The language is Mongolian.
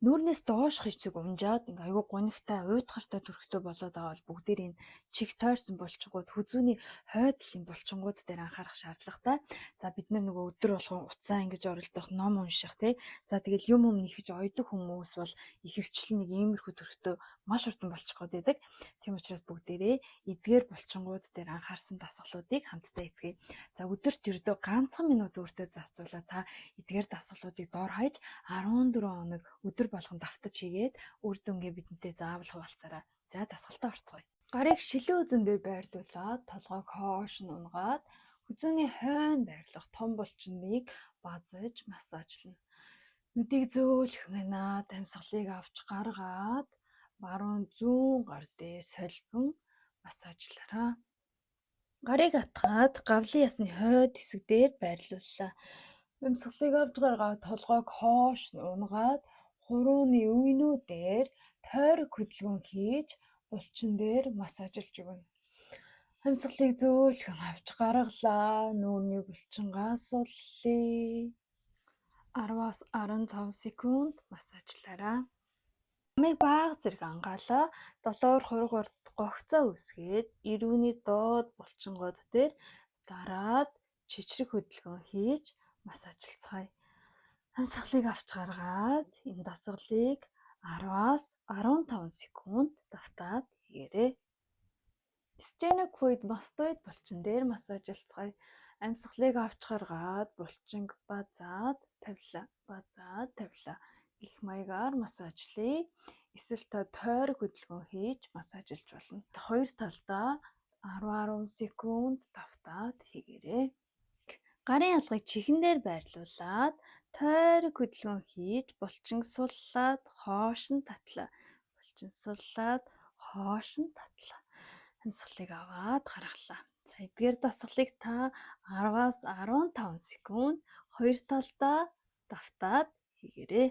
Нүүрнээс доош хичиг унжаад ингээ айгу гунигтай уйтгартай төрхтэй болоод байгаа бол бүгдээр энэ чиг тойрсон булчингууд хүзүүний хойдлын булчингууд дээр анхаарах шаардлагатай. За бид нөгөө өдөр болгон уцаа ингэж оролдох, ном унших тий. За тэгэл юм нэхэж ойдог хүмүүс бол ихэвчлэн нэг иймэрхүү төрхтэй маш хурдан болчих гээд байдаг. Тийм учраас бүгдээрээ эдгээр булчингууд дээр анхаарсан дасгалуудыг хамтдаа эзгэе. За өдөрт ердөө ганцхан минут өөртөө зарцуулаад та эдгээр дасгалуудыг доор хаяж 14 хоног өдөр болгон давтаж хийгээд үр дүнгээ бидэнтэй заавал хуваалцаарай. За дасгалтаа орцгоё. Гарыг шилэн үзэн дээр байрлуулад толгойг хоош нь унгаад хүзүүний хойно байрлах том булчиныг базаж массажлна. Нүдийг зөөлхөн хянаад амьсгалыг авч гаргаад баруун зүүн гар дээр солбон массажлаарай. Гарыг атгаад гавлын ясны хойд хэсэг дээр байрлууллаа. Амьсгалыг авч гаргаад толгойг хоош нь унгаад хурууны үйнүүдээр тойрог хөдөлгөөн хийж булчин дээр массажлж өгнө. Амьсгалыг зөөлхөн авч гаргалаа. Нүүрний булчингаа суллаа. 10-аас 15 секунд массажлаарай. Амийг бага зэрэг ангаалаа. Долоор хургуурд гогцоо үсгээд ирүүний доод булчингууд дээр дараад чичрэг хөдөлгөөн хийж массажлцгаая. Амьсгалыг авч гаргаад энэ дасгалыг 10-аас 15 секунд давтаад хийгээрэй. Стеноквоид мастоид булчин дээр массажлцгаая. Амьсгалыг авч гаргаад булчинг базаад тавилаа. Их маягаар массажлъя. Эсвэл та тойрог хөдөлгөөн хийж массажлж болно. Хоёр талдаа 10 секунд давтаад хийгээрэй. Гарын алгыг чихэн дээр байрлуулад тойрог хөдөлгөөн хийж булчин суллаад хоош нь татлаа. Амьсгалыг аваад гаргалаа. За эдгээр дасгалыг та 10-аас 15 секунд хоёр талдаа давтаад хийгээрэй.